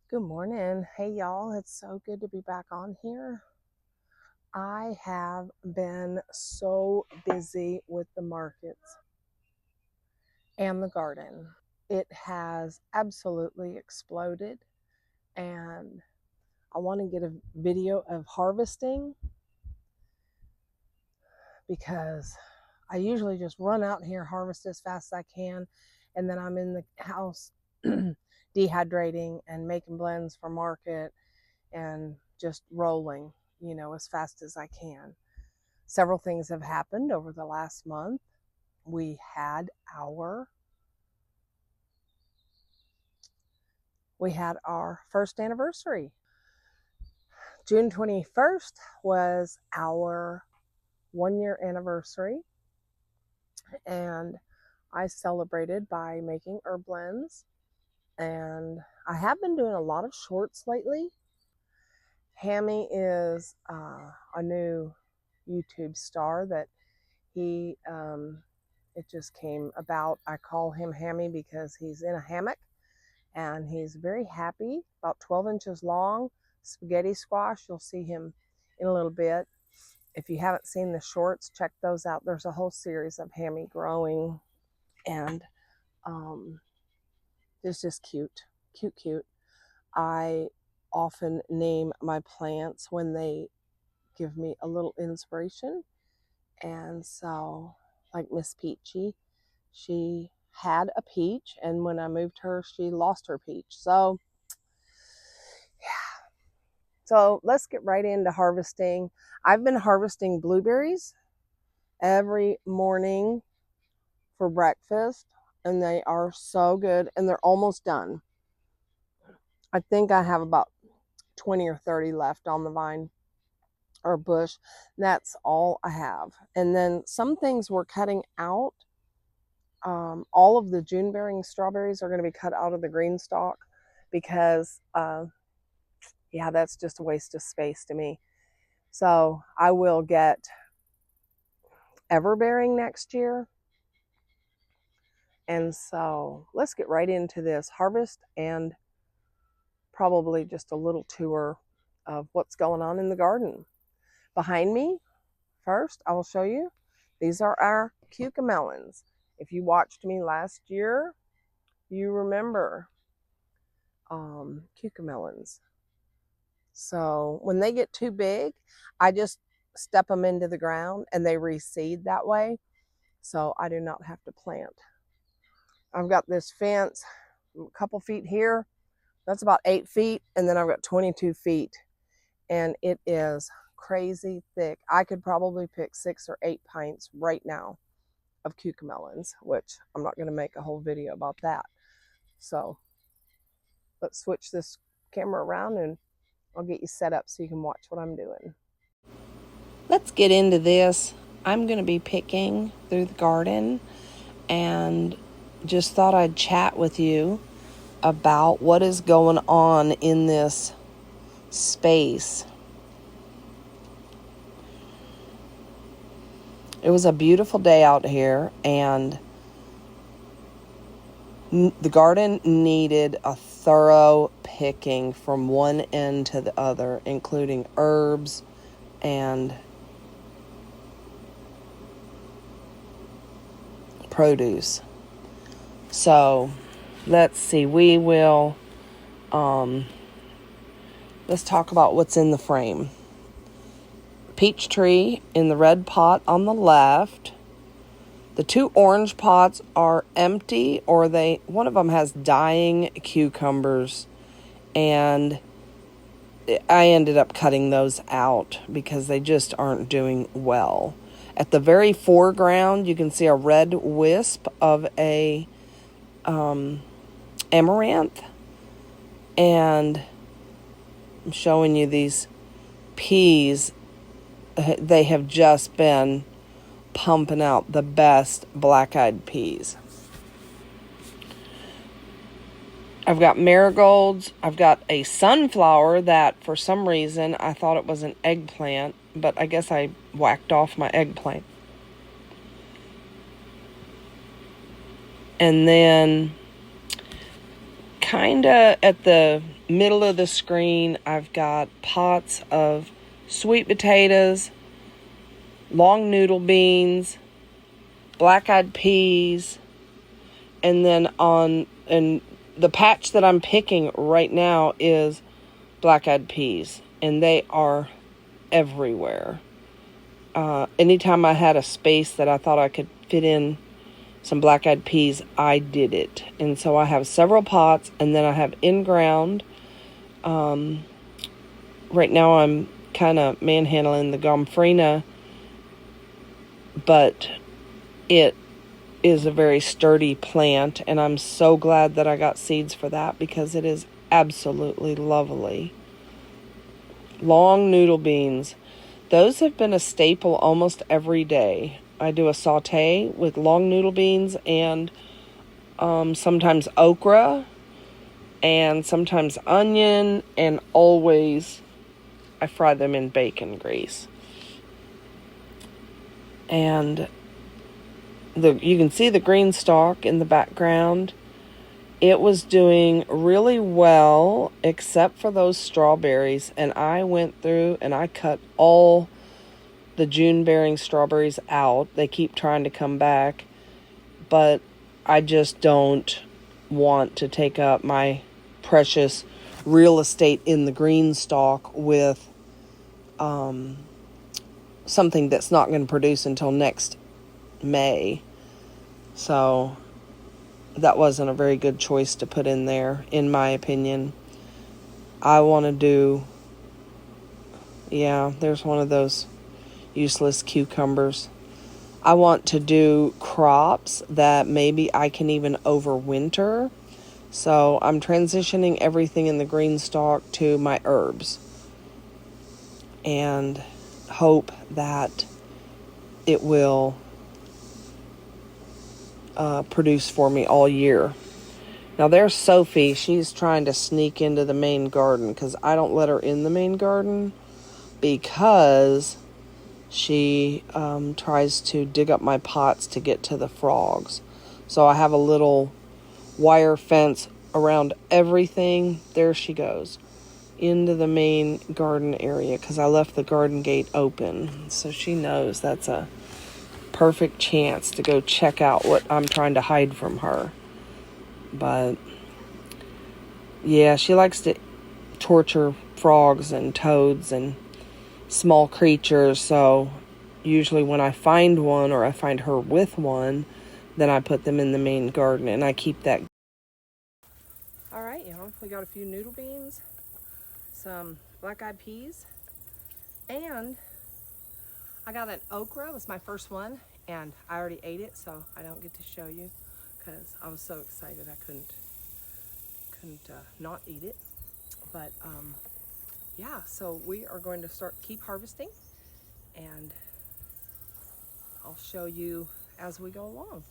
Good morning. Hey, y'all. It's so good to be back on here. I have been so busy with the markets and the garden. It has absolutely exploded, and I want to get a video of harvesting because I usually just run out here, harvest as fast as I can, and then I'm in the house dehydrating and making blends for market and just rolling, as fast as I can. Several things have happened over the last month. We had our first anniversary. June 21st was our 1 year anniversary, and I celebrated by making herb blends. And I have been doing a lot of shorts lately. Hammy is a new YouTube star that it just came about. I call him Hammy because he's in a hammock and he's very happy, about 12 inches long, spaghetti squash. You'll see him in a little bit. If you haven't seen the shorts, check those out. There's a whole series of Hammy growing, and it's just cute. I often name my plants when they give me a little inspiration. And so, like Miss Peachy, she had a peach, and when I moved her, she lost her peach. So, yeah. So let's get right into harvesting. I've been harvesting blueberries every morning for breakfast, and they are so good, and they're almost done. I think I have about 20 or 30 left on the vine or bush. That's all I have. And then some things we're cutting out. All of the June bearing strawberries are going to be cut out of the green stalk because, that's just a waste of space to me. So I will get everbearing next year. And so let's get right into this harvest and probably just a little tour of what's going on in the garden. Behind me, first, I will show you, these are our cucamelons. If you watched me last year, you remember cucamelons. So when they get too big, I just step them into the ground and they reseed that way. So I do not have to plant. I've got this fence a couple feet here. That's about 8 feet. And then I've got 22 feet. And it is crazy thick. I could probably pick 6 or 8 pints right now of cucamelons, which I'm not going to make a whole video about that. So let's switch this camera around and I'll get you set up so you can watch what I'm doing. Let's get into this. I'm going to be picking through the garden and just thought I'd chat with you about what is going on in this space. It was a beautiful day out here, and the garden needed a thorough picking from one end to the other, including herbs and produce. So let's see, let's talk about what's in the frame. Peach tree in the red pot on the left. The 2 orange pots are empty, or one of them has dying cucumbers, and I ended up cutting those out because they just aren't doing well. At the very foreground, you can see a red wisp of a amaranth, and I'm showing you these peas. They have just been pumping out the best black-eyed peas. I've got marigolds. I've got a sunflower that for some reason I thought it was an eggplant, but I guess I whacked off my eggplant. And then kinda at the middle of the screen, I've got pots of sweet potatoes, long noodle beans, black-eyed peas, and then and the patch that I'm picking right now is black-eyed peas, and they are everywhere. Anytime I had a space that I thought I could fit in some black-eyed peas, I did it. And so I have several pots, and then I have in-ground. Right now I'm kind of manhandling the gomphrena, but it is a very sturdy plant, and I'm so glad that I got seeds for that because it is absolutely lovely. Long noodle beans. Those have been a staple almost every day. I do a saute with long noodle beans and sometimes okra and sometimes onion, and always I fry them in bacon grease. And you can see the green stalk in the background. It was doing really well except for those strawberries, and I went through and I cut all the June-bearing strawberries out. They keep trying to come back, but I just don't want to take up my precious real estate in the green stalk with something that's not going to produce until next May. So that wasn't a very good choice to put in there, in my opinion. I want to do, there's one of those useless cucumbers. I want to do crops that maybe I can even overwinter. So I'm transitioning everything in the green stalk to my herbs and hope that it will produce for me all year. Now there's Sophie. She's trying to sneak into the main garden because I don't let her in the main garden because she tries to dig up my pots to get to the frogs. So I have a little wire fence around everything. There she goes into the main garden area because I left the garden gate open. So she knows that's a perfect chance to go check out what I'm trying to hide from her. But yeah, she likes to torture frogs and toads and small creatures. So usually when I find one or I find her with one, then I put them in the main garden and I keep that. All right, we got a few noodle beans, some black-eyed peas, and I got an okra. It was my first one, and I already ate it, so I don't get to show you because I was so excited I couldn't not eat it. But yeah, so we are going to keep harvesting, and I'll show you as we go along.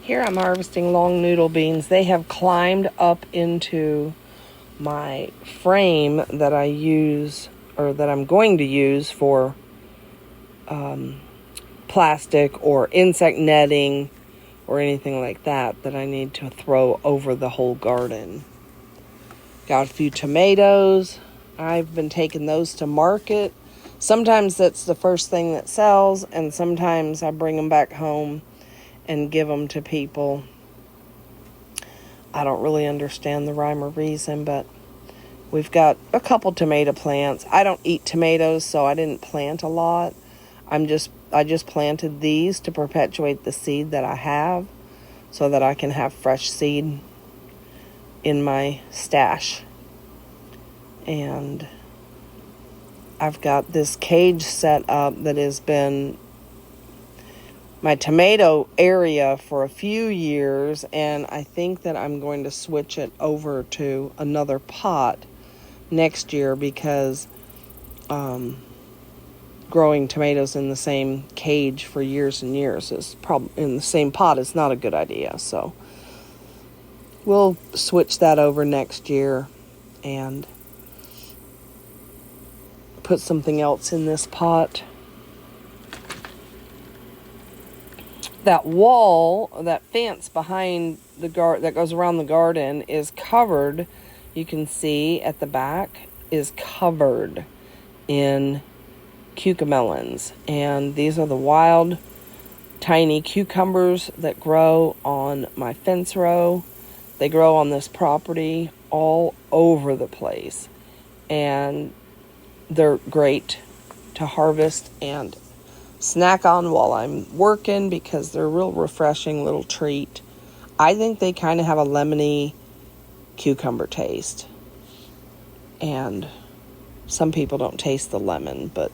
Here I'm harvesting long noodle beans. They have climbed up into my frame that I use, or that I'm going to use for plastic or insect netting or anything like that I need to throw over the whole garden. Got a few tomatoes. I've been taking those to market. Sometimes that's the first thing that sells, and sometimes I bring them back home and give them to people. I don't really understand the rhyme or reason, but we've got a couple tomato plants. I don't eat tomatoes, so I didn't plant a lot. I just planted these to perpetuate the seed that I have so that I can have fresh seed in my stash. And I've got this cage set up that has been my tomato area for a few years, and I think that I'm going to switch it over to another pot next year because growing tomatoes in the same cage for years and years is probably in the same pot is not a good idea. So we'll switch that over next year and put something else in this pot. That wall, that fence behind the garden that goes around the garden is covered. You can see at the back is covered in cucamelons, and these are the wild tiny cucumbers that grow on my fence row. They grow on this property all over the place, and they're great to harvest and snack on while I'm working because they're a real refreshing little treat. I think they kind of have a lemony cucumber taste, and some people don't taste the lemon, but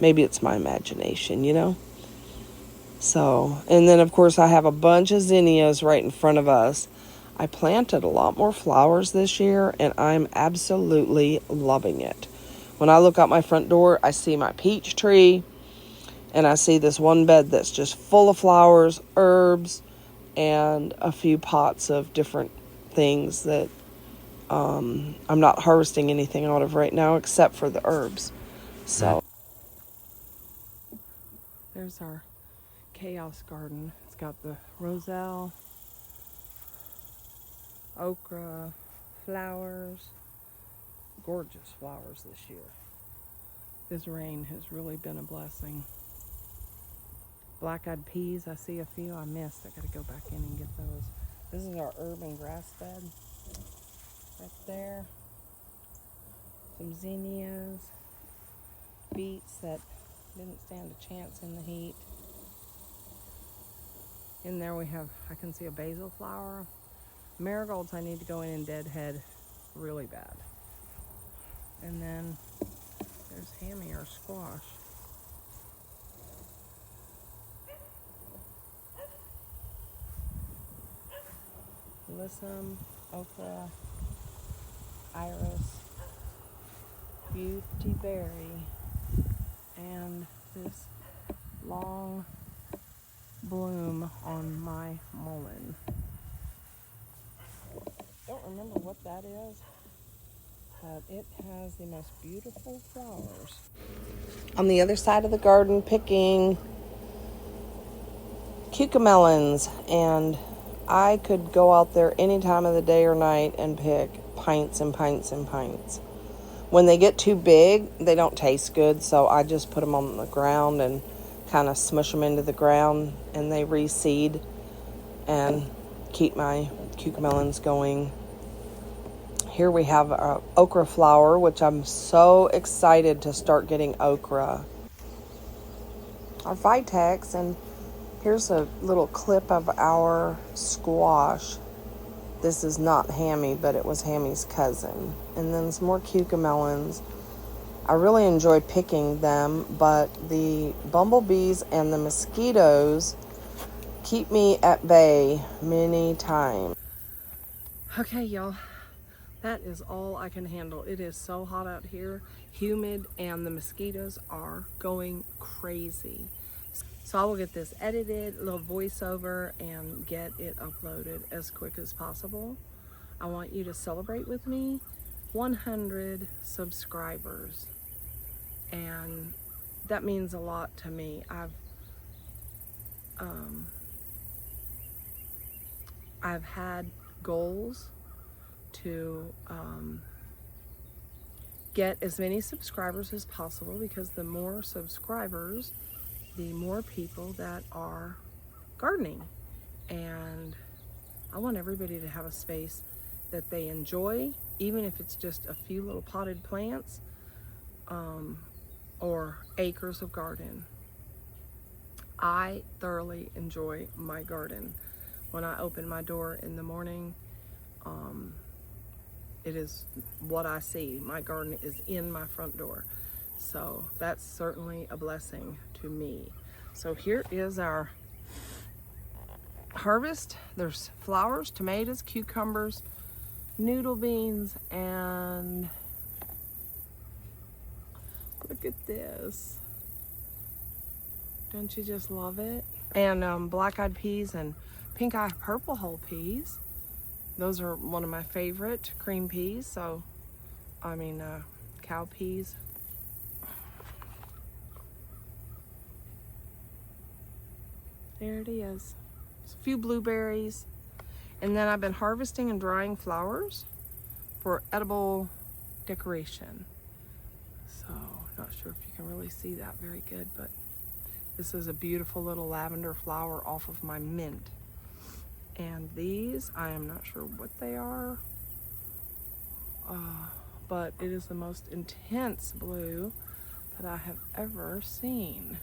maybe it's my imagination, you know? So, and then of course I have a bunch of zinnias right in front of us. I planted a lot more flowers this year, and I'm absolutely loving it. When I look out my front door, I see my peach tree, and I see this one bed that's just full of flowers, herbs, and a few pots of different things that I'm not harvesting anything out of right now except for the herbs. So there's our chaos garden. It's got the roselle, okra, flowers, gorgeous flowers this year. This rain has really been a blessing. Black-eyed peas, I see a few I missed. I gotta go back in and get those. This is our urban grass bed right there. Some zinnias, beets that didn't stand a chance in the heat. In there we have, I can see a basil flower. Marigolds I need to go in and deadhead really bad. And then there's hammy or squash. Alyssum, okra, iris, beauty berry, and this long bloom on my mullein. Don't remember what that is, but it has the most beautiful flowers. On the other side of the garden, picking cucamelons, and I could go out there any time of the day or night and pick pints and pints and pints. When they get too big, they don't taste good, so I just put them on the ground and kind of smush them into the ground, and they reseed and keep my cucamelons going. Here we have a okra flower, which I'm so excited to start getting okra. Our Vitex, and here's a little clip of our squash. This is not Hammy, but it was Hammy's cousin. And then some more cucamelons. I really enjoy picking them, but the bumblebees and the mosquitoes keep me at bay many times. Okay, y'all. That is all I can handle. It is so hot out here, humid, and the mosquitoes are going crazy. So I will get this edited, a little voiceover, and get it uploaded as quick as possible. I want you to celebrate with me 100 subscribers. And that means a lot to me. I've had goals to get as many subscribers as possible, because the more subscribers, the more people that are gardening. And I want everybody to have a space that they enjoy, even if it's just a few little potted plants or acres of garden. I thoroughly enjoy my garden. When I open my door in the morning, it is what I see. My garden is in my front door. So that's certainly a blessing to me. So here is our harvest. There's flowers, tomatoes, cucumbers, noodle beans, and look at this. Don't you just love it? And black-eyed peas and pink-eyed purple hull peas. Those are one of my favorite cream peas. So, I mean, cow peas. There it is. It's a few blueberries. And then I've been harvesting and drying flowers for edible decoration. So, not sure if you can really see that very good, but this is a beautiful little lavender flower off of my mint. And these, I am not sure what they are, but it is the most intense blue that I have ever seen.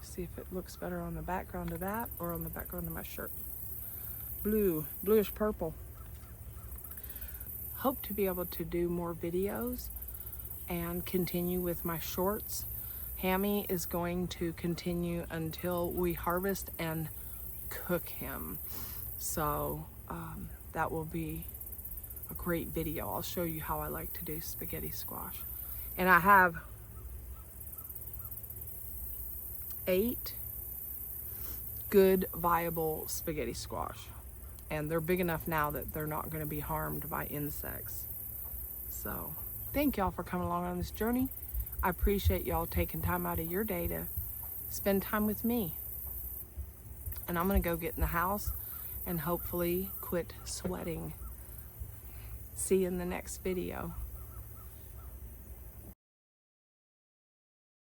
See if it looks better on the background of that or on the background of my shirt. Blue, bluish purple. Hope to be able to do more videos and continue with my shorts. Hammy is going to continue until we harvest and cook him. So that will be a great video. I'll show you how I like to do spaghetti squash. And I have 8 good viable spaghetti squash, and they're big enough now that they're not going to be harmed by insects. So thank y'all for coming along on this journey. I appreciate y'all taking time out of your day to spend time with me. And I'm going to go get in the house and hopefully quit sweating. See you in the next video.